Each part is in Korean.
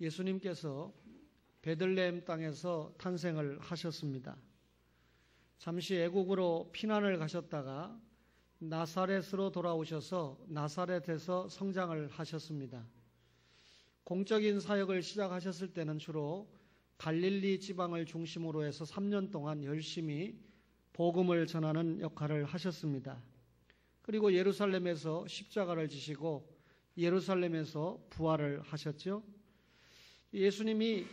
예수님께서 베들레헴 땅에서 탄생을 하셨습니다. 잠시 애국으로 피난을 가셨다가 나사렛으로 돌아오셔서 나사렛에서 성장을 하셨습니다. 공적인 사역을 시작하셨을 때는 주로 갈릴리 지방을 중심으로 해서 3년 동안 열심히 복음을 전하는 역할을 하셨습니다. 그리고 예루살렘에서 십자가를 지시고 예루살렘에서 부활을 하셨죠. 예수님이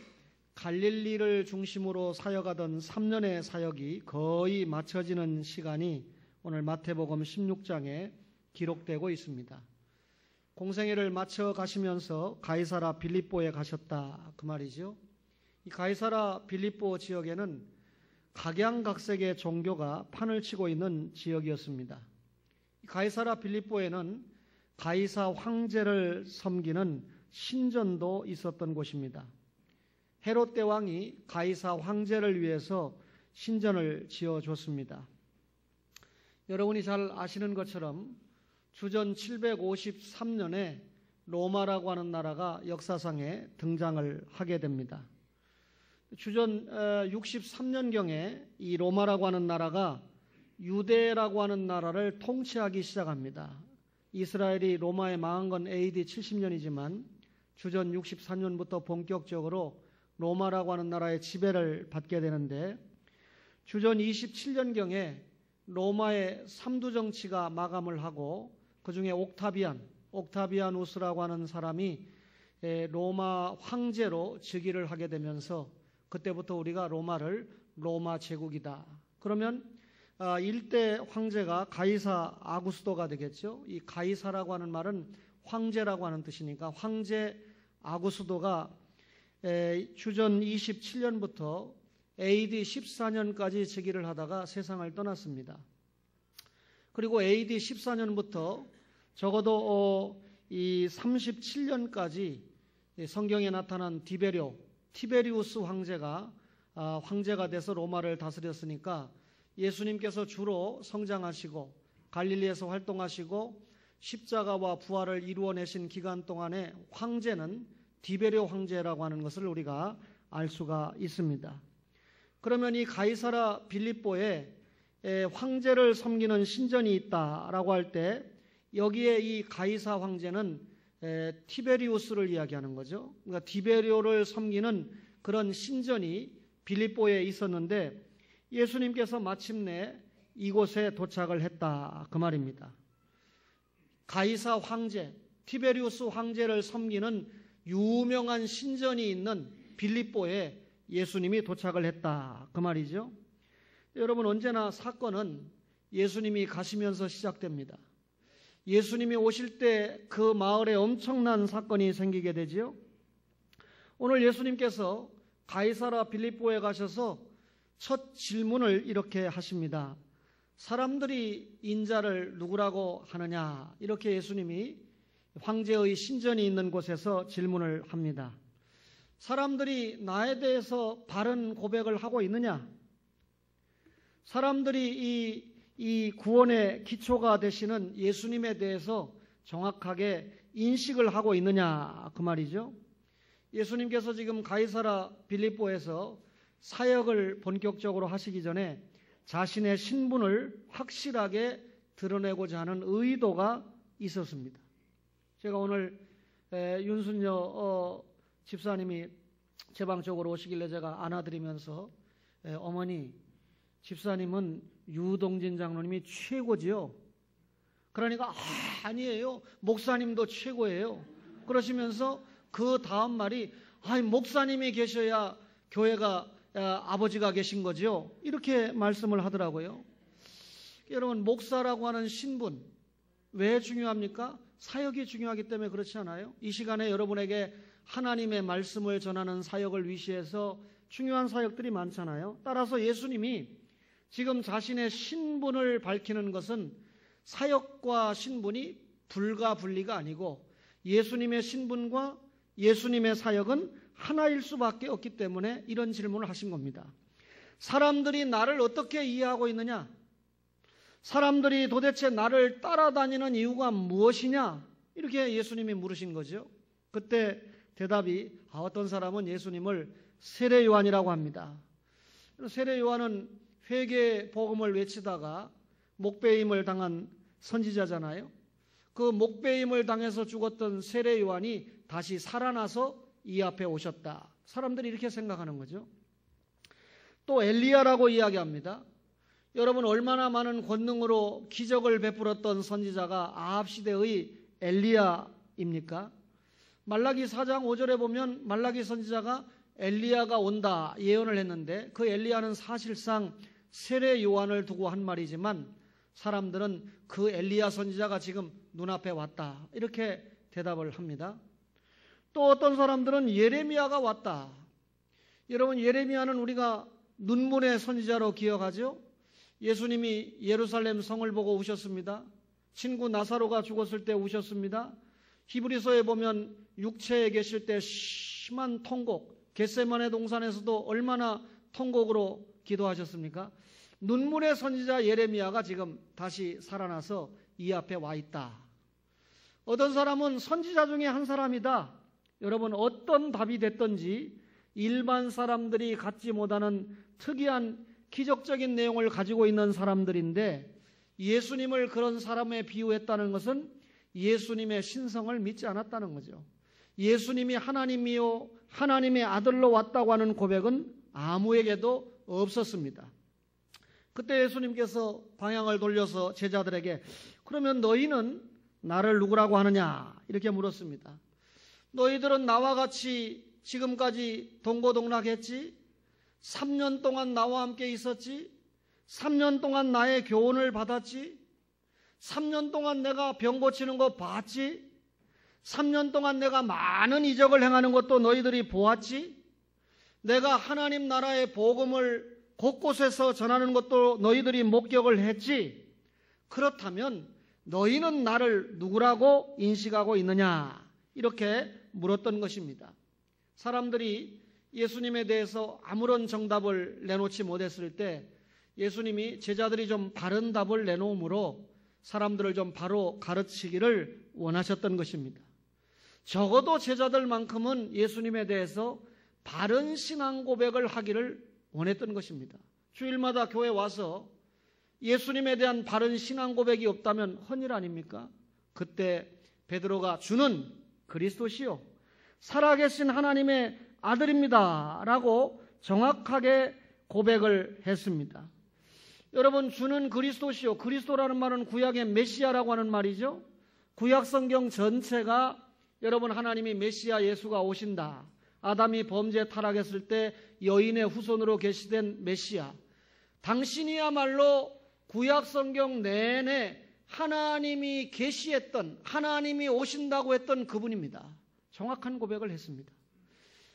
갈릴리를 중심으로 사역하던 3년의 사역이 거의 마쳐지는 시간이 오늘 마태복음 16장에 기록되고 있습니다. 공생애를 마쳐 가시면서 가이사라 빌립보에 가셨다 그 말이죠. 이 가이사라 빌립보 지역에는 각양각색의 종교가 판을 치고 있는 지역이었습니다. 가이사라 빌립보에는 가이사 황제를 섬기는 신전도 있었던 곳입니다. 헤롯 대왕이 가이사 황제를 위해서 신전을 지어줬습니다. 여러분이 잘 아시는 것처럼 주전 753년에 로마라고 하는 나라가 역사상에 등장을 하게 됩니다. 주전 63년경에 이 로마라고 하는 나라가 유대라고 하는 나라를 통치하기 시작합니다. 이스라엘이 로마에 망한 건 AD 70년이지만 주전 64년부터 본격적으로 로마라고 하는 나라의 지배를 받게 되는데 주전 27년경에 로마의 삼두정치가 마감을 하고 그 중에 옥타비아누스라고 하는 사람이 로마 황제로 즉위를 하게 되면서 그때부터 우리가 로마를 로마 제국이다. 그러면 일대 황제가 가이사 아구스도가 되겠죠. 이 가이사라고 하는 말은 황제라고 하는 뜻이니까 황제 아구스도가 주전 27년부터 AD 14년까지 즉위를 하다가 세상을 떠났습니다. 그리고 AD 14년부터 적어도 이 37년까지 성경에 나타난 티베리우스 황제가 돼서 로마를 다스렸으니까 예수님께서 주로 성장하시고 갈릴리에서 활동하시고 십자가와 부활을 이루어내신 기간 동안에 황제는 디베리오 황제라고 하는 것을 우리가 알 수가 있습니다. 그러면 이 가이사라 빌립보에 황제를 섬기는 신전이 있다라고 할 때 여기에 이 가이사 황제는 티베리우스를 이야기하는 거죠. 그러니까 디베리오를 섬기는 그런 신전이 빌립보에 있었는데 예수님께서 마침내 이곳에 도착을 했다 그 말입니다. 가이사 황제, 티베리우스 황제를 섬기는 유명한 신전이 있는 빌립보에 예수님이 도착을 했다 그 말이죠. 여러분, 언제나 사건은 예수님이 가시면서 시작됩니다. 예수님이 오실 때 그 마을에 엄청난 사건이 생기게 되지요. 오늘 예수님께서 가이사라 빌립보에 가셔서 첫 질문을 이렇게 하십니다. 사람들이 인자를 누구라고 하느냐? 이렇게 예수님이 황제의 신전이 있는 곳에서 질문을 합니다. 사람들이 나에 대해서 바른 고백을 하고 있느냐? 사람들이 이 구원의 기초가 되시는 예수님에 대해서 정확하게 인식을 하고 있느냐 그 말이죠. 예수님께서 지금 가이사라 빌립보에서 사역을 본격적으로 하시기 전에 자신의 신분을 확실하게 드러내고자 하는 의도가 있었습니다. 제가 오늘 윤순여 집사님이 제 방 쪽으로 오시길래 제가 안아드리면서 어머니, 집사님은 유동진 장로님이 최고지요. 그러니까 아니에요. 목사님도 최고예요. 그러시면서 그 다음 말이 목사님이 계셔야 교회가 아버지가 계신 거죠. 이렇게 말씀을 하더라고요. 여러분, 목사라고 하는 신분 왜 중요합니까? 사역이 중요하기 때문에 그렇지 않아요? 이 시간에 여러분에게 하나님의 말씀을 전하는 사역을 위시해서 중요한 사역들이 많잖아요. 따라서 예수님이 지금 자신의 신분을 밝히는 것은 사역과 신분이 불가분리가 아니고 예수님의 신분과 예수님의 사역은 하나일 수밖에 없기 때문에 이런 질문을 하신 겁니다. 사람들이 나를 어떻게 이해하고 있느냐? 사람들이 도대체 나를 따라다니는 이유가 무엇이냐? 이렇게 예수님이 물으신 거죠. 그때 대답이 어떤 사람은 예수님을 세례 요한이라고 합니다. 세례 요한은 회개 복음을 외치다가 목배임을 당한 선지자잖아요. 그 목배임을 당해서 죽었던 세례 요한이 다시 살아나서 이 앞에 오셨다. 사람들이 이렇게 생각하는 거죠. 또 엘리야라고 이야기합니다. 여러분, 얼마나 많은 권능으로 기적을 베풀었던 선지자가 아합 시대의 엘리야입니까? 말라기 4장 5절에 보면 말라기 선지자가 엘리야가 온다 예언을 했는데 그 엘리야는 사실상 세례 요한을 두고 한 말이지만 사람들은 그 엘리야 선지자가 지금 눈앞에 왔다 이렇게 대답을 합니다. 또 어떤 사람들은 예레미야가 왔다. 여러분, 예레미야는 우리가 눈물의 선지자로 기억하죠. 예수님이 예루살렘 성을 보고 우셨습니다. 친구 나사로가 죽었을 때 우셨습니다. 히브리서에 보면 육체에 계실 때 심한 통곡, 겟세마네 동산에서도 얼마나 통곡으로 기도하셨습니까? 눈물의 선지자 예레미야가 지금 다시 살아나서 이 앞에 와 있다. 어떤 사람은 선지자 중에 한 사람이다. 여러분, 어떤 답이 됐든지 일반 사람들이 갖지 못하는 특이한 기적적인 내용을 가지고 있는 사람들인데 예수님을 그런 사람에 비유했다는 것은 예수님의 신성을 믿지 않았다는 거죠. 예수님이 하나님이요 하나님의 아들로 왔다고 하는 고백은 아무에게도 없었습니다. 그때 예수님께서 방향을 돌려서 제자들에게 그러면 너희는 나를 누구라고 하느냐 이렇게 물었습니다. 너희들은 나와 같이 지금까지 동고동락했지? 3년 동안 나와 함께 있었지? 3년 동안 나의 교훈을 받았지? 3년 동안 내가 병 고치는 거 봤지? 3년 동안 내가 많은 이적을 행하는 것도 너희들이 보았지? 내가 하나님 나라의 복음을 곳곳에서 전하는 것도 너희들이 목격을 했지? 그렇다면 너희는 나를 누구라고 인식하고 있느냐? 이렇게 물었던 것입니다. 사람들이 예수님에 대해서 아무런 정답을 내놓지 못했을 때 예수님이 제자들이 좀 바른 답을 내놓으므로 사람들을 좀 바로 가르치기를 원하셨던 것입니다. 적어도 제자들만큼은 예수님에 대해서 바른 신앙 고백을 하기를 원했던 것입니다. 주일마다 교회 와서 예수님에 대한 바른 신앙 고백이 없다면 헌일 아닙니까? 그때 베드로가 주는 그리스도시요 살아계신 하나님의 아들입니다 라고 정확하게 고백을 했습니다. 여러분, 주는 그리스도시요, 그리스도라는 말은 구약의 메시아라고 하는 말이죠. 구약 성경 전체가 여러분 하나님이 메시아 예수가 오신다, 아담이 범죄 타락했을 때 여인의 후손으로 계시된 메시아, 당신이야말로 구약 성경 내내 하나님이 계시했던, 하나님이 오신다고 했던 그분입니다. 정확한 고백을 했습니다.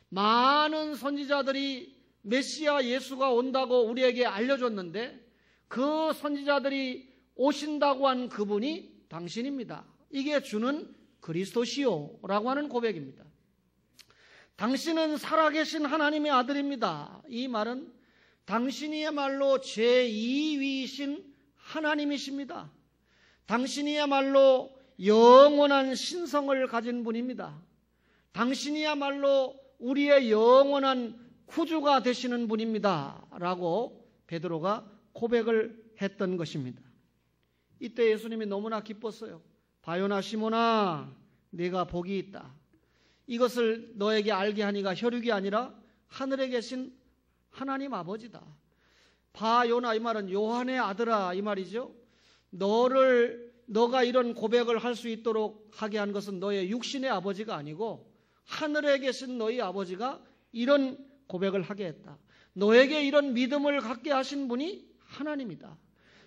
많은 선지자들이 메시아 예수가 온다고 우리에게 알려줬는데 그 선지자들이 오신다고 한 그분이 당신입니다. 이게 주는 그리스도시요 라고 하는 고백입니다. 당신은 살아계신 하나님의 아들입니다. 이 말은 당신이야말로 제2위이신 하나님이십니다. 당신이야말로 영원한 신성을 가진 분입니다. 당신이야말로 우리의 영원한 구주가 되시는 분입니다 라고 베드로가 고백을 했던 것입니다. 이때 예수님이 너무나 기뻤어요. 바요나 시몬아, 네가 복이 있다. 이것을 너에게 알게 하니가 혈육이 아니라 하늘에 계신 하나님 아버지다. 바요나, 이 말은 요한의 아들아 이 말이죠. 너가 이런 고백을 할 수 있도록 하게 한 것은 너의 육신의 아버지가 아니고 하늘에 계신 너희 아버지가 이런 고백을 하게 했다. 너에게 이런 믿음을 갖게 하신 분이 하나님이다.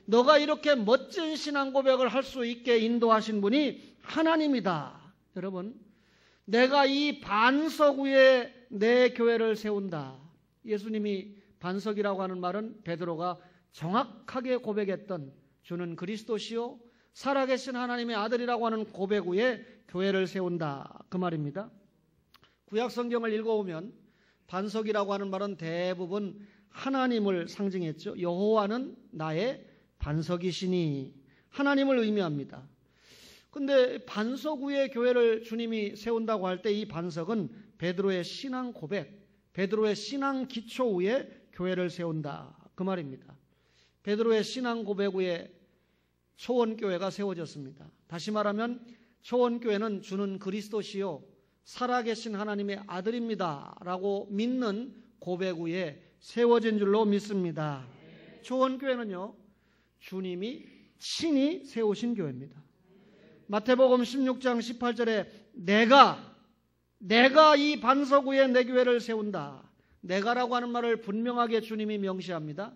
너가 이렇게 멋진 신앙 고백을 할 수 있게 인도하신 분이 하나님이다. 여러분, 내가 이 반석 위에 내 교회를 세운다. 예수님이 반석이라고 하는 말은 베드로가 정확하게 고백했던 주는 그리스도시요 살아계신 하나님의 아들이라고 하는 고백 위에 교회를 세운다 그 말입니다. 구약 성경을 읽어보면 반석이라고 하는 말은 대부분 하나님을 상징했죠. 여호와는 나의 반석이시니 하나님을 의미합니다. 근데 반석 위에 교회를 주님이 세운다고 할 때 이 반석은 베드로의 신앙 고백, 베드로의 신앙 기초 위에 교회를 세운다 그 말입니다. 베드로의 신앙 고백 위에 초원교회가 세워졌습니다. 다시 말하면 초원교회는 주는 그리스도시요 살아계신 하나님의 아들입니다 라고 믿는 고백 위에 세워진 줄로 믿습니다. 초원교회는요, 주님이 친히 세우신 교회입니다. 마태복음 16장 18절에 내가 이 반석 위에 내 교회를 세운다. 내가라고 하는 말을 분명하게 주님이 명시합니다.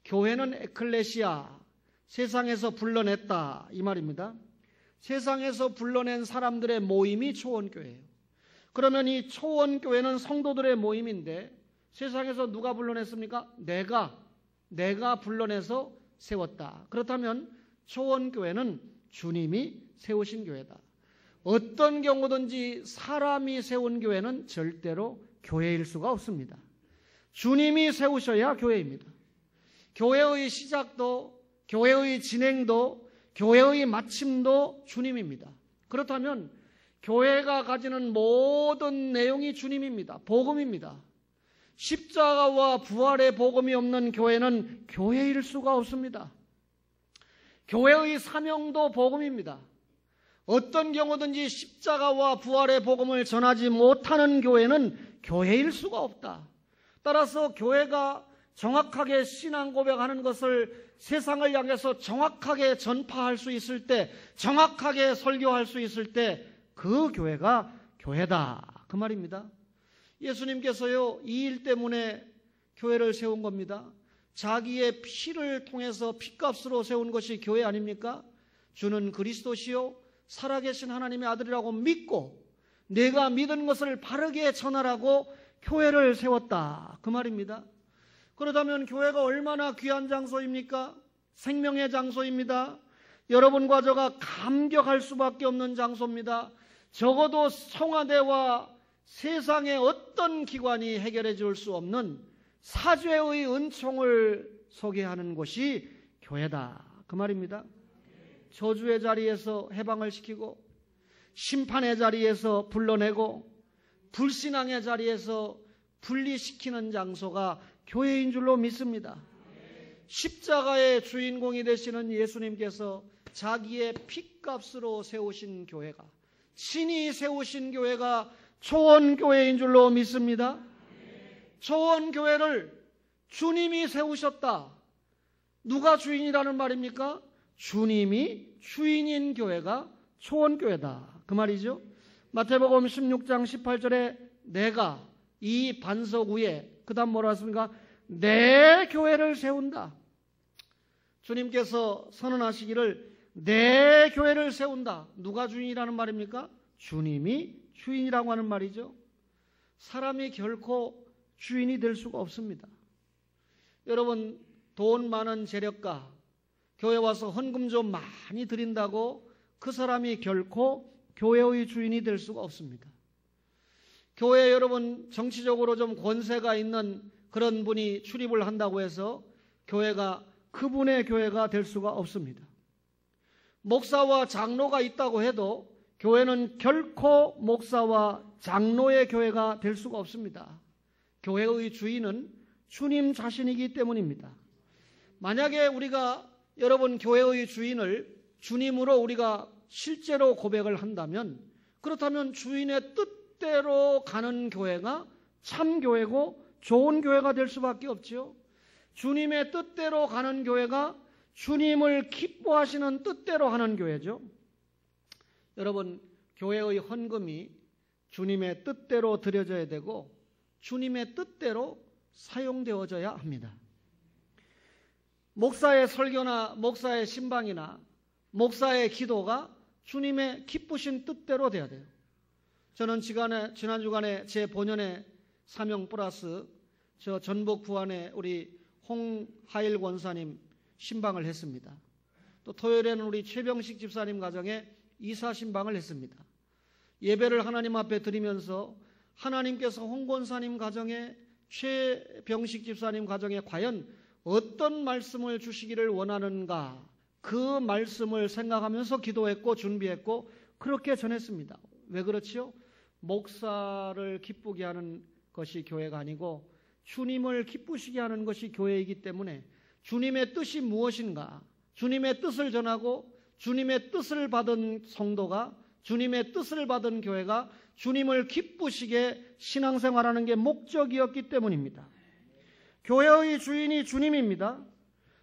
교회는 에클레시아, 세상에서 불러냈다 이 말입니다. 세상에서 불러낸 사람들의 모임이 초원교회예요. 그러면 이 초원교회는 성도들의 모임인데 세상에서 누가 불러냈습니까? 내가 불러내서 세웠다. 그렇다면 초원교회는 주님이 세우신 교회다. 어떤 경우든지 사람이 세운 교회는 절대로 교회일 수가 없습니다. 주님이 세우셔야 교회입니다. 교회의 시작도, 교회의 진행도, 교회의 마침도 주님입니다. 그렇다면 교회가 가지는 모든 내용이 주님입니다. 복음입니다. 십자가와 부활의 복음이 없는 교회는 교회일 수가 없습니다. 교회의 사명도 복음입니다. 어떤 경우든지 십자가와 부활의 복음을 전하지 못하는 교회는 교회일 수가 없다. 따라서 교회가 정확하게 신앙 고백하는 것을 세상을 향해서 정확하게 전파할 수 있을 때, 정확하게 설교할 수 있을 때 그 교회가 교회다 그 말입니다. 예수님께서요, 이 일 때문에 교회를 세운 겁니다. 자기의 피를 통해서 피값으로 세운 것이 교회 아닙니까? 주는 그리스도시요 살아계신 하나님의 아들이라고 믿고 내가 믿은 것을 바르게 전하라고 교회를 세웠다 그 말입니다. 그렇다면 교회가 얼마나 귀한 장소입니까? 생명의 장소입니다. 여러분과 저가 감격할 수밖에 없는 장소입니다. 적어도 청와대와 세상의 어떤 기관이 해결해 줄 수 없는 사죄의 은총을 소개하는 곳이 교회다 그 말입니다. 저주의 자리에서 해방을 시키고 심판의 자리에서 불러내고 불신앙의 자리에서 분리시키는 장소가 교회인 줄로 믿습니다. 십자가의 주인공이 되시는 예수님께서 자기의 피값으로 세우신 교회가, 친히 세우신 교회가 초원교회인 줄로 믿습니다. 초원교회를 주님이 세우셨다. 누가 주인이라는 말입니까? 주님이 주인인 교회가 초원교회다 그 말이죠. 마태복음 16장 18절에 내가 이 반석 위에, 그 다음 뭐라 했습니까? 내 교회를 세운다. 주님께서 선언하시기를 내 교회를 세운다. 누가 주인이라는 말입니까? 주님이 주인이라고 하는 말이죠. 사람이 결코 주인이 될 수가 없습니다. 여러분, 돈 많은 재력가, 교회 와서 헌금 좀 많이 드린다고 그 사람이 결코 교회의 주인이 될 수가 없습니다. 교회에 여러분 정치적으로 좀 권세가 있는 그런 분이 출입을 한다고 해서 교회가 그분의 교회가 될 수가 없습니다. 목사와 장로가 있다고 해도 교회는 결코 목사와 장로의 교회가 될 수가 없습니다. 교회의 주인은 주님 자신이기 때문입니다. 만약에 우리가 여러분 교회의 주인을 주님으로 우리가 실제로 고백을 한다면, 그렇다면 주인의 뜻대로 가는 교회가 참 교회고 좋은 교회가 될 수밖에 없지요. 주님의 뜻대로 가는 교회가 주님을 기뻐하시는 뜻대로 하는 교회죠. 여러분, 교회의 헌금이 주님의 뜻대로 드려져야 되고 주님의 뜻대로 사용되어져야 합니다. 목사의 설교나 목사의 신방이나 목사의 기도가 주님의 기쁘신 뜻대로 돼야 돼요. 저는 지난 주간에 제 본연의 사명 플러스 저 전북 부안에 우리 홍하일 권사님 신방을 했습니다. 또 토요일에는 우리 최병식 집사님 가정에 이사 신방을 했습니다. 예배를 하나님 앞에 드리면서 하나님께서 홍 권사님 가정에 최병식 집사님 가정에 과연 어떤 말씀을 주시기를 원하는가, 그 말씀을 생각하면서 기도했고 준비했고 그렇게 전했습니다. 왜 그렇지요? 목사를 기쁘게 하는 것이 교회가 아니고 주님을 기쁘시게 하는 것이 교회이기 때문에 주님의 뜻이 무엇인가, 주님의 뜻을 전하고 주님의 뜻을 받은 성도가, 주님의 뜻을 받은 교회가 주님을 기쁘시게 신앙생활하는 게 목적이었기 때문입니다. 교회의 주인이 주님입니다.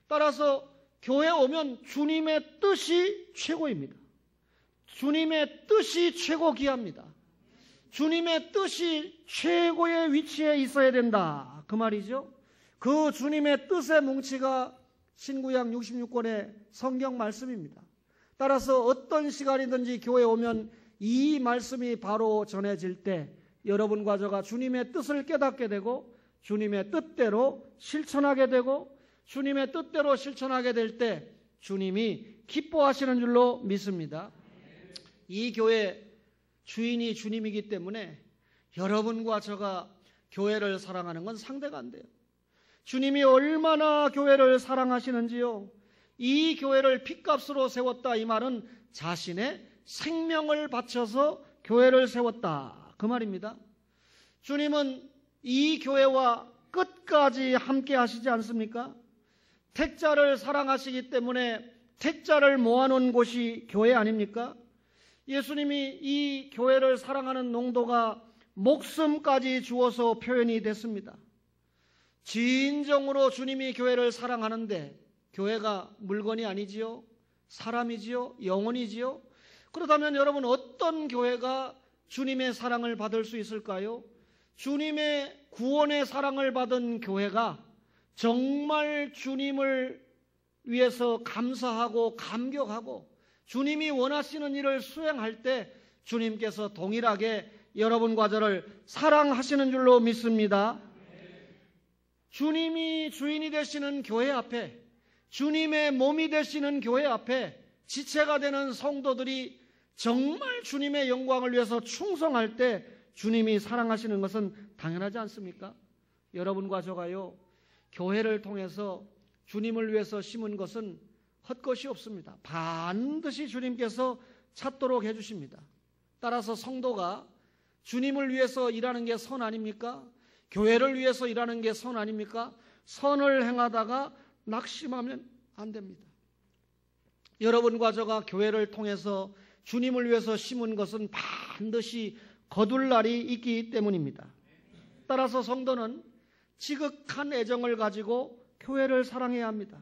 따라서 교회 오면 주님의 뜻이 최고입니다. 주님의 뜻이 최고 귀합니다. 주님의 뜻이 최고의 위치에 있어야 된다, 그 말이죠. 그 주님의 뜻의 뭉치가 신구약 66권의 성경 말씀입니다. 따라서 어떤 시간이든지 교회에 오면 이 말씀이 바로 전해질 때 여러분과 저가 주님의 뜻을 깨닫게 되고 주님의 뜻대로 실천하게 되고 주님의 뜻대로 실천하게 될 때 주님이 기뻐하시는 줄로 믿습니다. 이 교회 주인이 주님이기 때문에 여러분과 저가 교회를 사랑하는 건 상대가 안 돼요. 주님이 얼마나 교회를 사랑하시는지요. 이 교회를 핏값으로 세웠다, 이 말은 자신의 생명을 바쳐서 교회를 세웠다, 그 말입니다. 주님은 이 교회와 끝까지 함께 하시지 않습니까? 택자를 사랑하시기 때문에 택자를 모아놓은 곳이 교회 아닙니까? 예수님이 이 교회를 사랑하는 농도가 목숨까지 주어서 표현이 됐습니다. 진정으로 주님이 교회를 사랑하는데 교회가 물건이 아니지요? 사람이지요? 영혼이지요? 그렇다면 여러분, 어떤 교회가 주님의 사랑을 받을 수 있을까요? 주님의 구원의 사랑을 받은 교회가 정말 주님을 위해서 감사하고 감격하고 주님이 원하시는 일을 수행할 때 주님께서 동일하게 여러분과 저를 사랑하시는 줄로 믿습니다. 주님이 주인이 되시는 교회 앞에, 주님의 몸이 되시는 교회 앞에 지체가 되는 성도들이 정말 주님의 영광을 위해서 충성할 때 주님이 사랑하시는 것은 당연하지 않습니까? 여러분과 저가요, 교회를 통해서 주님을 위해서 심은 것은 헛것이 없습니다. 반드시 주님께서 찾도록 해주십니다. 따라서 성도가 주님을 위해서 일하는 게 선 아닙니까? 교회를 위해서 일하는 게 선 아닙니까? 선을 행하다가 낙심하면 안 됩니다. 여러분과 저가 교회를 통해서 주님을 위해서 심은 것은 반드시 거둘 날이 있기 때문입니다. 따라서 성도는 지극한 애정을 가지고 교회를 사랑해야 합니다.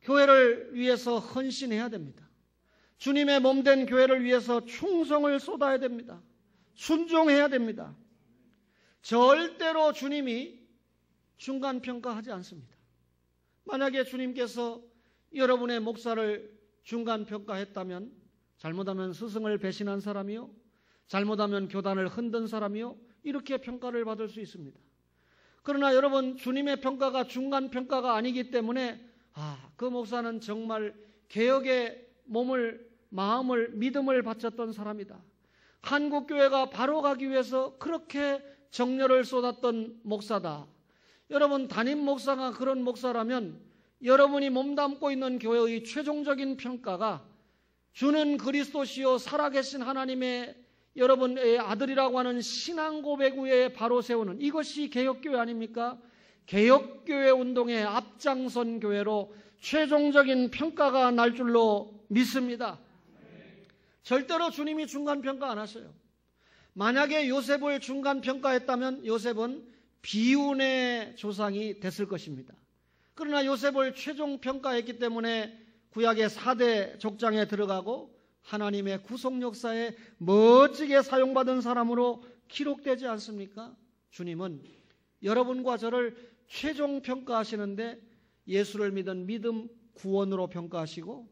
교회를 위해서 헌신해야 됩니다. 주님의 몸된 교회를 위해서 충성을 쏟아야 됩니다. 순종해야 됩니다. 절대로 주님이 중간평가하지 않습니다. 만약에 주님께서 여러분의 목사를 중간평가했다면, 잘못하면 스승을 배신한 사람이요, 잘못하면 교단을 흔든 사람이요, 이렇게 평가를 받을 수 있습니다. 그러나 여러분, 주님의 평가가 중간평가가 아니기 때문에 그 목사는 정말 개혁의 몸을, 마음을, 믿음을 바쳤던 사람이다. 한국교회가 바로 가기 위해서 그렇게 정열을 쏟았던 목사다. 여러분, 담임 목사가 그런 목사라면 여러분이 몸담고 있는 교회의 최종적인 평가가 주는 그리스도시요 살아계신 하나님의 여러분의 아들이라고 하는 신앙 고백 위에 바로 세우는, 이것이 개혁교회 아닙니까? 개혁교회 운동의 앞장선 교회로 최종적인 평가가 날 줄로 믿습니다. 절대로 주님이 중간평가 안 하셔요. 만약에 요셉을 중간평가했다면 요셉은 비운의 조상이 됐을 것입니다. 그러나 요셉을 최종평가했기 때문에 구약의 4대 족장에 들어가고 하나님의 구속 역사에 멋지게 사용받은 사람으로 기록되지 않습니까? 주님은 여러분과 저를 최종 평가하시는데 예수를 믿은 믿음 구원으로 평가하시고,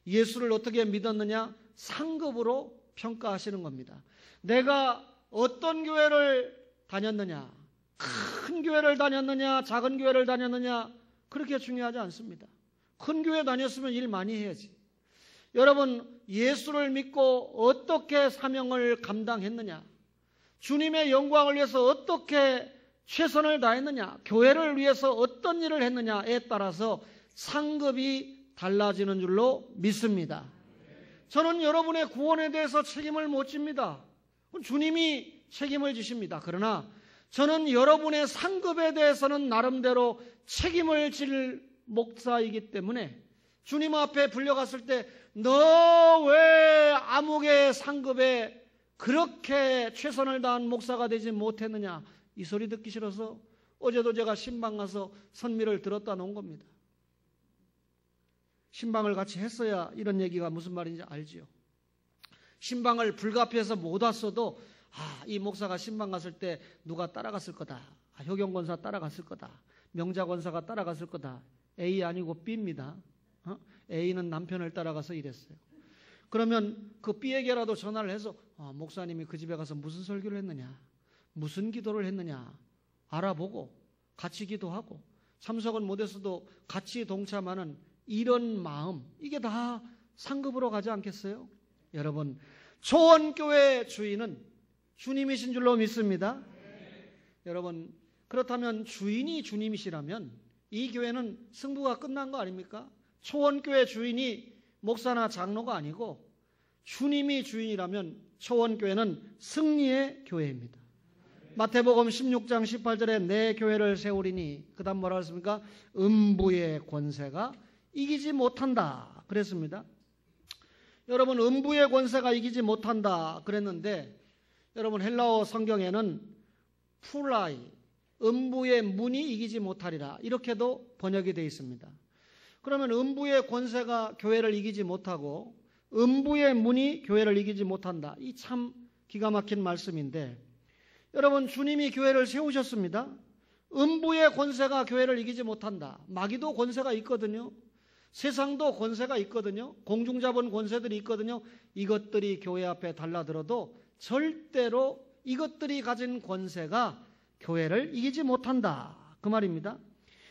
예수를 어떻게 믿었느냐 상급으로 평가하시는 겁니다. 내가 어떤 교회를 다녔느냐, 큰 교회를 다녔느냐, 작은 교회를 다녔느냐, 그렇게 중요하지 않습니다. 큰 교회 다녔으면 일 많이 해야지. 여러분, 예수를 믿고 어떻게 사명을 감당했느냐, 주님의 영광을 위해서 어떻게 최선을 다했느냐, 교회를 위해서 어떤 일을 했느냐에 따라서 상급이 달라지는 줄로 믿습니다. 저는 여러분의 구원에 대해서 책임을 못 집니다. 주님이 책임을 지십니다. 그러나 저는 여러분의 상급에 대해서는 나름대로 책임을 질 목사이기 때문에 주님 앞에 불려갔을 때 너 왜 아무개 상급에 그렇게 최선을 다한 목사가 되지 못했느냐, 이 소리 듣기 싫어서 어제도 제가 신방 가서 선미를 들었다 놓은 겁니다. 신방을 같이 했어야 이런 얘기가 무슨 말인지 알지요. 신방을 불가피해서 못 왔어도 이 목사가 신방 갔을 때 누가 따라갔을 거다. 효경 권사 따라갔을 거다. 명자 권사가 따라갔을 거다. A 아니고 B입니다. A는 남편을 따라가서 이랬어요. 그러면 그 B에게라도 전화를 해서 목사님이 그 집에 가서 무슨 설교를 했느냐, 무슨 기도를 했느냐 알아보고 같이 기도하고, 참석은 못했어도 같이 동참하는 이런 마음, 이게 다 상급으로 가지 않겠어요? 여러분, 초원교회 주인은 주님이신 줄로 믿습니다. 여러분, 그렇다면 주인이 주님이시라면 이 교회는 승부가 끝난 거 아닙니까? 초원교회 주인이 목사나 장로가 아니고 주님이 주인이라면 초원교회는 승리의 교회입니다. 마태복음 16장 18절에 내 교회를 세우리니, 그 다음 뭐라고 했습니까? 음부의 권세가 이기지 못한다 그랬습니다. 여러분, 음부의 권세가 이기지 못한다 그랬는데, 여러분 헬라어 성경에는 풀라이, 음부의 문이 이기지 못하리라, 이렇게도 번역이 되어 있습니다. 그러면 음부의 권세가 교회를 이기지 못하고 음부의 문이 교회를 이기지 못한다, 이 참 기가 막힌 말씀인데, 여러분 주님이 교회를 세우셨습니다. 음부의 권세가 교회를 이기지 못한다. 마귀도 권세가 있거든요. 세상도 권세가 있거든요. 공중자본 권세들이 있거든요. 이것들이 교회 앞에 달라들어도 절대로 이것들이 가진 권세가 교회를 이기지 못한다, 그 말입니다.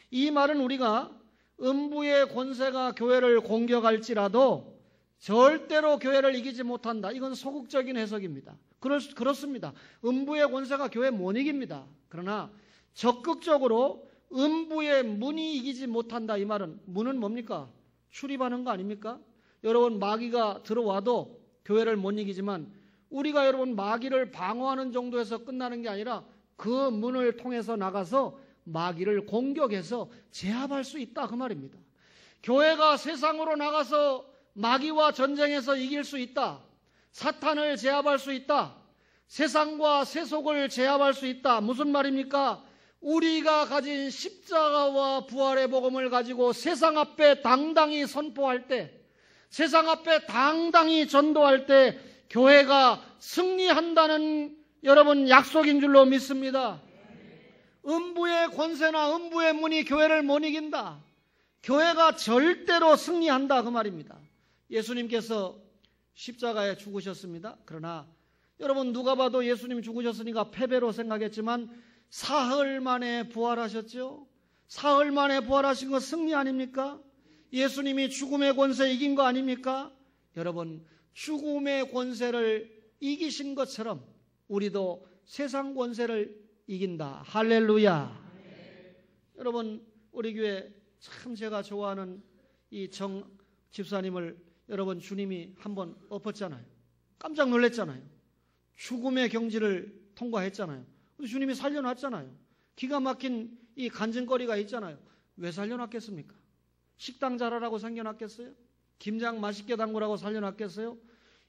이 말은 우리가 음부의 권세가 교회를 공격할지라도 절대로 교회를 이기지 못한다, 이건 소극적인 해석입니다. 그렇습니다. 음부의 권세가 교회 못 이깁니다. 그러나 적극적으로 음부의 문이 이기지 못한다, 이 말은, 문은 뭡니까? 출입하는 거 아닙니까? 여러분, 마귀가 들어와도 교회를 못 이기지만 우리가 여러분 마귀를 방어하는 정도에서 끝나는 게 아니라 그 문을 통해서 나가서 마귀를 공격해서 제압할 수 있다, 그 말입니다. 교회가 세상으로 나가서 마귀와 전쟁해서 이길 수 있다. 사탄을 제압할 수 있다. 세상과 세속을 제압할 수 있다. 무슨 말입니까? 우리가 가진 십자가와 부활의 복음을 가지고 세상 앞에 당당히 선포할 때, 세상 앞에 당당히 전도할 때 교회가 승리한다는 여러분 약속인 줄로 믿습니다. 음부의 권세나 음부의 문이 교회를 못 이긴다. 교회가 절대로 승리한다, 그 말입니다. 예수님께서 십자가에 죽으셨습니다. 그러나 여러분 누가 봐도 예수님 죽으셨으니까 패배로 생각했지만 사흘 만에 부활하셨죠. 사흘 만에 부활하신 거 승리 아닙니까? 예수님이 죽음의 권세 이긴 거 아닙니까? 여러분, 죽음의 권세를 이기신 것처럼 우리도 세상 권세를 이긴다. 할렐루야. 여러분, 우리 교회 참 제가 좋아하는 이 정 집사님을 여러분 주님이 한번 엎었잖아요. 깜짝 놀랐잖아요. 죽음의 경지를 통과했잖아요. 주님이 살려놨잖아요. 기가 막힌 이 간증거리가 있잖아요. 왜 살려놨겠습니까? 식당 잘하라고 살려놨겠어요? 김장 맛있게 담그라고 살려놨겠어요?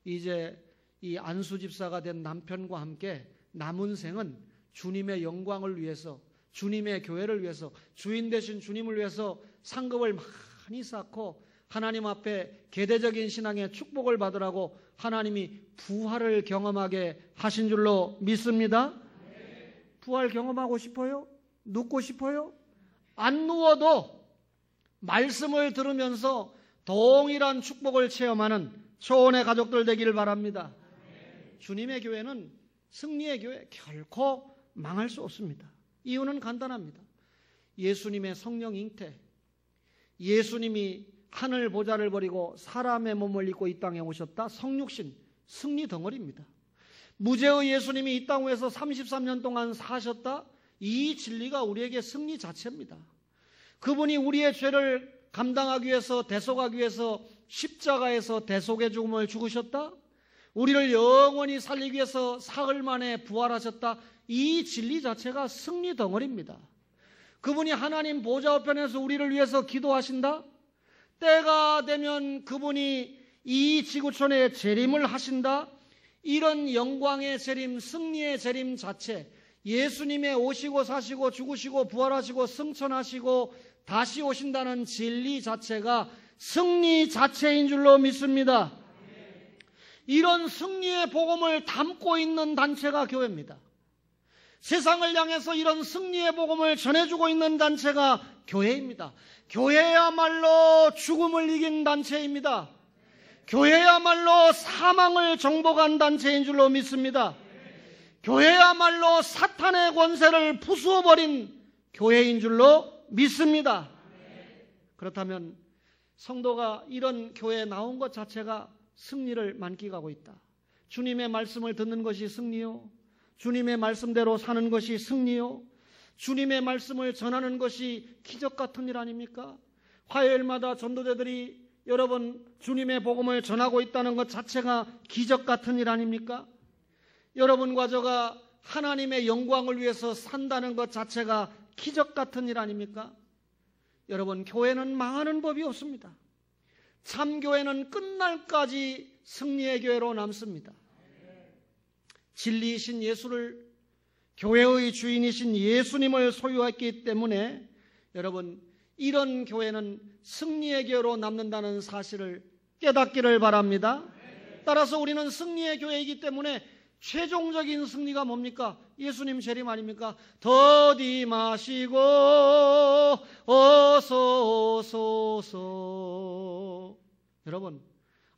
이제 이 안수 집사가 된 남편과 함께 남은 생은 주님의 영광을 위해서, 주님의 교회를 위해서, 주인 되신 주님을 위해서 상급을 많이 쌓고 하나님 앞에 계대적인 신앙의 축복을 받으라고 하나님이 부활을 경험하게 하신 줄로 믿습니다. 부활 경험하고 싶어요? 눕고 싶어요? 안 누워도 말씀을 들으면서 동일한 축복을 체험하는 초원의 가족들 되기를 바랍니다. 주님의 교회는 승리의 교회, 결코 망할 수 없습니다. 이유는 간단합니다. 예수님의 성령 잉태, 예수님이 하늘 보좌를 버리고 사람의 몸을 입고 이 땅에 오셨다. 성육신, 승리 덩어리입니다. 무죄의 예수님이 이 땅에서 33년 동안 사셨다. 이 진리가 우리에게 승리 자체입니다. 그분이 우리의 죄를 감당하기 위해서, 대속하기 위해서 십자가에서 대속의 죽음을 죽으셨다. 우리를 영원히 살리기 위해서 사흘 만에 부활하셨다. 이 진리 자체가 승리 덩어리입니다. 그분이 하나님 보좌 우편에서 우리를 위해서 기도하신다. 때가 되면 그분이 이 지구촌에 재림을 하신다. 이런 영광의 재림, 승리의 재림 자체, 예수님의 오시고 사시고 죽으시고 부활하시고 승천하시고 다시 오신다는 진리 자체가 승리 자체인 줄로 믿습니다. 이런 승리의 복음을 담고 있는 단체가 교회입니다. 세상을 향해서 이런 승리의 복음을 전해주고 있는 단체가 교회입니다. 교회야말로 죽음을 이긴 단체입니다. 교회야말로 사망을 정복한 단체인 줄로 믿습니다. 교회야말로 사탄의 권세를 부수어버린 교회인 줄로 믿습니다. 그렇다면 성도가 이런 교회에 나온 것 자체가 승리를 만끽하고 있다. 주님의 말씀을 듣는 것이 승리요, 주님의 말씀대로 사는 것이 승리요, 주님의 말씀을 전하는 것이 기적 같은 일 아닙니까? 화요일마다 전도자들이 여러분 주님의 복음을 전하고 있다는 것 자체가 기적 같은 일 아닙니까? 여러분과 저가 하나님의 영광을 위해서 산다는 것 자체가 기적 같은 일 아닙니까? 여러분, 교회는 망하는 법이 없습니다. 참교회는 끝날까지 승리의 교회로 남습니다. 진리이신 예수를, 교회의 주인이신 예수님을 소유했기 때문에 여러분, 이런 교회는 승리의 교회로 남는다는 사실을 깨닫기를 바랍니다. 따라서 우리는 승리의 교회이기 때문에 최종적인 승리가 뭡니까? 예수님 재림 아닙니까? 더디 마시고 어서 오소서. 여러분,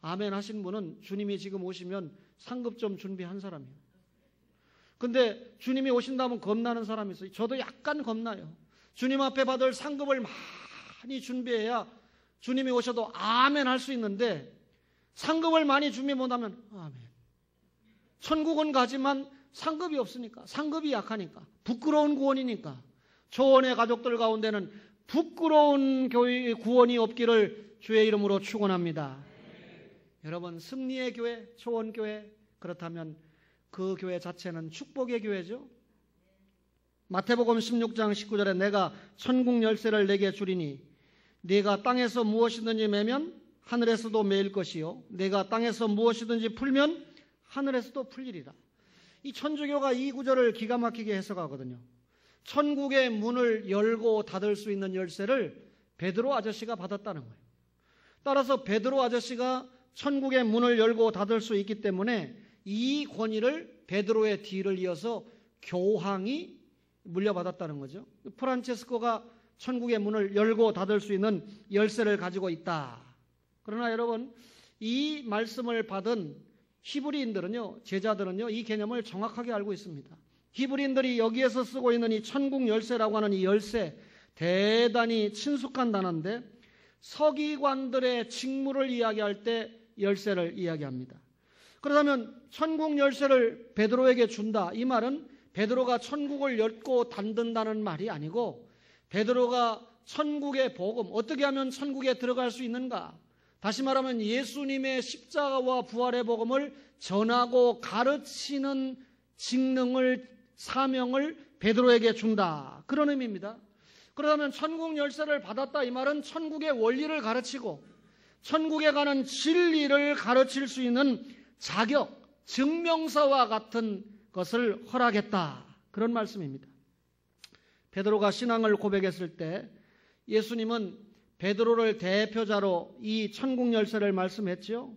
아멘 하신 분은 주님이 지금 오시면 상급 좀 준비한 사람이에요. 근데 주님이 오신다면 겁나는 사람이 있어요. 저도 약간 겁나요. 주님 앞에 받을 상급을 많이 준비해야 주님이 오셔도 아멘 할 수 있는데, 상급을 많이 준비 못하면 아멘. 천국은 가지만 상급이 없으니까, 상급이 약하니까, 부끄러운 구원이니까, 초원의 가족들 가운데는 부끄러운 구원이 없기를 주의 이름으로 축원합니다. 여러분, 승리의 교회, 초원교회, 그렇다면 그 교회 자체는 축복의 교회죠. 마태복음 16장 19절에 내가 천국 열쇠를 내게 주리니 네가 땅에서 무엇이든지 매면 하늘에서도 매일 것이요 내가 땅에서 무엇이든지 풀면 하늘에서도 풀리리라. 이 천주교가 이 구절을 기가 막히게 해석하거든요. 천국의 문을 열고 닫을 수 있는 열쇠를 베드로 아저씨가 받았다는 거예요. 따라서 베드로 아저씨가 천국의 문을 열고 닫을 수 있기 때문에 이 권위를 베드로의 뒤를 이어서 교황이 물려받았다는 거죠. 프란체스코가 천국의 문을 열고 닫을 수 있는 열쇠를 가지고 있다. 그러나 여러분, 이 말씀을 받은 히브리인들은요, 제자들은요, 이 개념을 정확하게 알고 있습니다. 히브리인들이 여기에서 쓰고 있는 이 천국 열쇠라고 하는 이 열쇠, 대단히 친숙한 단어인데 서기관들의 직무를 이야기할 때 열쇠를 이야기합니다. 그렇다면 천국 열쇠를 베드로에게 준다, 이 말은 베드로가 천국을 열고 닫는다는 말이 아니고, 베드로가 천국의 복음, 어떻게 하면 천국에 들어갈 수 있는가, 다시 말하면 예수님의 십자가와 부활의 복음을 전하고 가르치는 직능을, 사명을 베드로에게 준다, 그런 의미입니다. 그렇다면 천국 열쇠를 받았다, 이 말은 천국의 원리를 가르치고 천국에 가는 진리를 가르칠 수 있는 자격, 증명서와 같은 것을 허락했다, 그런 말씀입니다. 베드로가 신앙을 고백했을 때 예수님은 베드로를 대표자로 이 천국 열쇠를 말씀했죠.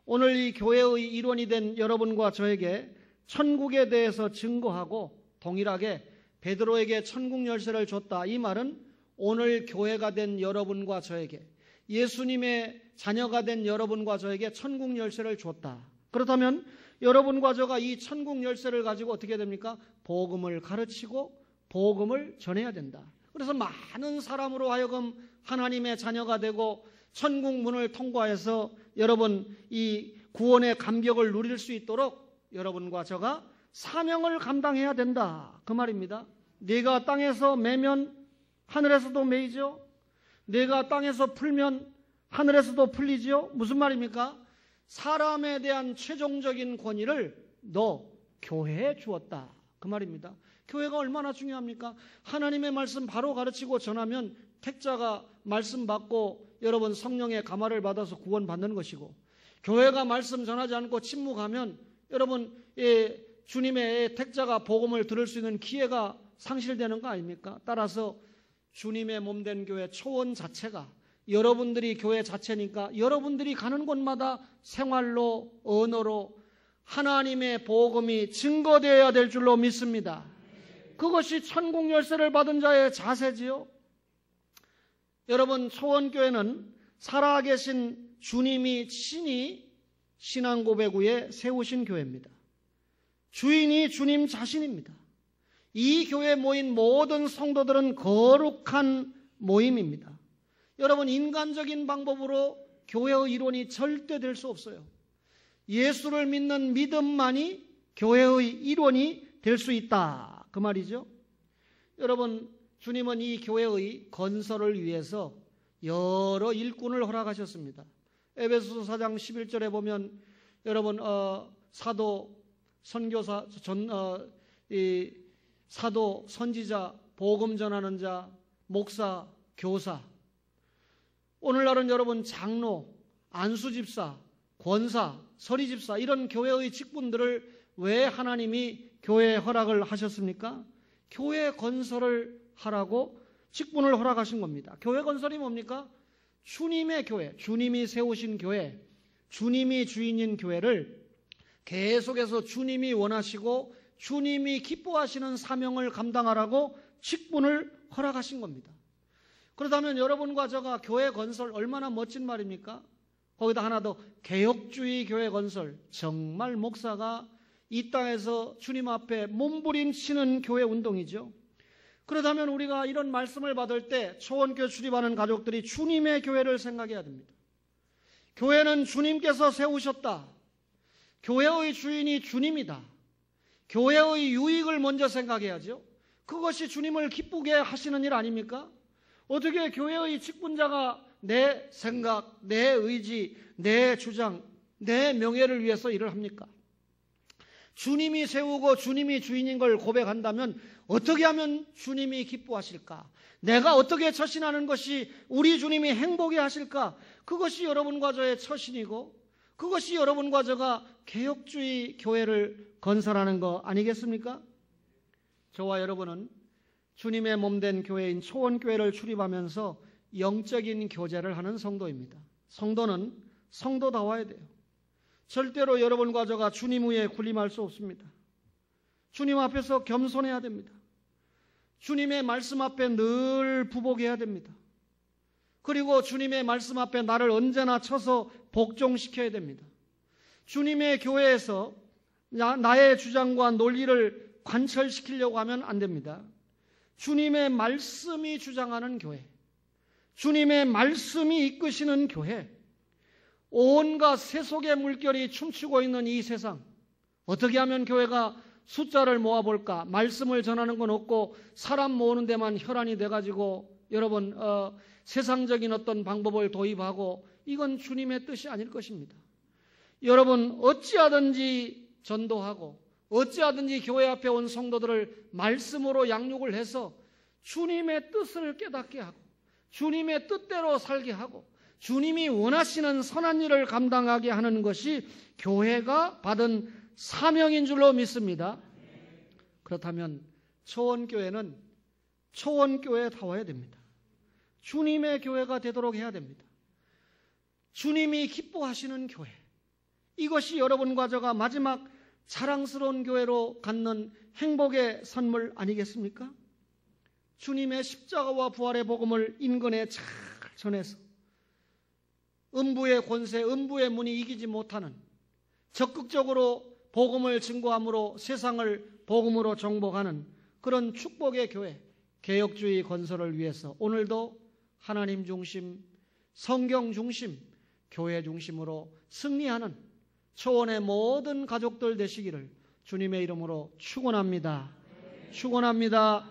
오늘 이 교회의 일원이 된 여러분과 저에게 천국에 대해서 증거하고 동일하게 베드로에게 천국 열쇠를 줬다, 이 말은 오늘 교회가 된 여러분과 저에게, 예수님의 자녀가 된 여러분과 저에게 천국 열쇠를 줬다. 그렇다면 여러분과 저가 이 천국 열쇠를 가지고 어떻게 됩니까? 복음을 가르치고 복음을 전해야 된다. 그래서 많은 사람으로 하여금 하나님의 자녀가 되고 천국 문을 통과해서 여러분 이 구원의 감격을 누릴 수 있도록 여러분과 저가 사명을 감당해야 된다, 그 말입니다. 네가 땅에서 매면 하늘에서도 매이죠. 네가 땅에서 풀면 하늘에서도 풀리죠. 무슨 말입니까? 사람에 대한 최종적인 권위를 너 교회에 주었다. 그 말입니다. 교회가 얼마나 중요합니까? 하나님의 말씀 바로 가르치고 전하면 택자가 말씀 받고 여러분 성령의 감화를 받아서 구원받는 것이고, 교회가 말씀 전하지 않고 침묵하면 여러분 주님의 택자가 복음을 들을 수 있는 기회가 상실되는 거 아닙니까? 따라서 주님의 몸된 교회 초원 자체가 여러분들이 교회 자체니까 여러분들이 가는 곳마다 생활로 언어로 하나님의 복음이 증거되어야 될 줄로 믿습니다. 그것이 천국 열쇠를 받은 자의 자세지요. 여러분, 초원교회는 살아계신 주님이 친히 신앙 고백 후에 세우신 교회입니다. 주인이 주님 자신입니다. 이 교회에 모인 모든 성도들은 거룩한 모임입니다. 여러분, 인간적인 방법으로 교회의 이론이 절대 될 수 없어요. 예수를 믿는 믿음만이 교회의 이론이 될 수 있다. 그 말이죠. 여러분, 주님은 이 교회의 건설을 위해서 여러 일꾼을 허락하셨습니다. 에베소서 4장 11절에 보면 여러분 사도, 선교사, 사도, 선지자, 복음 전하는 자, 목사, 교사, 오늘날은 여러분 장로, 안수집사, 권사, 서리집사 이런 교회의 직분들을 왜 하나님이 교회에 허락을 하셨습니까? 교회 건설을 하라고 직분을 허락하신 겁니다. 교회 건설이 뭡니까? 주님의 교회, 주님이 세우신 교회, 주님이 주인인 교회를 계속해서 주님이 원하시고 주님이 기뻐하시는 사명을 감당하라고 직분을 허락하신 겁니다. 그렇다면 여러분과 저가 교회 건설 얼마나 멋진 말입니까? 거기다 하나 더, 개혁주의 교회 건설. 정말 목사가 이 땅에서 주님 앞에 몸부림치는 교회 운동이죠. 그렇다면 우리가 이런 말씀을 받을 때 초원교회 출입하는 가족들이 주님의 교회를 생각해야 됩니다. 교회는 주님께서 세우셨다. 교회의 주인이 주님이다. 교회의 유익을 먼저 생각해야죠. 그것이 주님을 기쁘게 하시는 일 아닙니까? 어떻게 교회의 직분자가 내 생각, 내 의지, 내 주장, 내 명예를 위해서 일을 합니까? 주님이 세우고 주님이 주인인 걸 고백한다면 어떻게 하면 주님이 기뻐하실까? 내가 어떻게 처신하는 것이 우리 주님이 행복해 하실까? 그것이 여러분과 저의 처신이고 그것이 여러분과 저가 개혁주의 교회를 건설하는 거 아니겠습니까? 저와 여러분은 주님의 몸된 교회인 초원교회를 출입하면서 영적인 교제를 하는 성도입니다. 성도는 성도다워야 돼요. 절대로 여러분과 저가 주님 위에 군림할 수 없습니다. 주님 앞에서 겸손해야 됩니다. 주님의 말씀 앞에 늘 부복해야 됩니다. 그리고 주님의 말씀 앞에 나를 언제나 쳐서 복종시켜야 됩니다. 주님의 교회에서 나의 주장과 논리를 관철시키려고 하면 안 됩니다. 주님의 말씀이 주장하는 교회, 주님의 말씀이 이끄시는 교회, 온갖 세속의 물결이 춤추고 있는 이 세상, 어떻게 하면 교회가 숫자를 모아볼까? 말씀을 전하는 건 없고 사람 모으는 데만 혈안이 돼가지고 여러분 세상적인 어떤 방법을 도입하고 이건 주님의 뜻이 아닐 것입니다. 여러분 어찌하든지 전도하고 어찌하든지 교회 앞에 온 성도들을 말씀으로 양육을 해서 주님의 뜻을 깨닫게 하고 주님의 뜻대로 살게 하고 주님이 원하시는 선한 일을 감당하게 하는 것이 교회가 받은 사명인 줄로 믿습니다. 그렇다면 초원교회는 초원교회다워야 됩니다. 주님의 교회가 되도록 해야 됩니다. 주님이 기뻐하시는 교회, 이것이 여러분과 저가 마지막 자랑스러운 교회로 갖는 행복의 선물 아니겠습니까? 주님의 십자가와 부활의 복음을 인근에 잘 전해서 음부의 권세, 음부의 문이 이기지 못하는 적극적으로 복음을 증거함으로 세상을 복음으로 정복하는 그런 축복의 교회, 개혁주의 건설을 위해서 오늘도 하나님 중심, 성경 중심, 교회 중심으로 승리하는 초원의 모든 가족들 되시기를 주님의 이름으로 축원합니다. 축원합니다.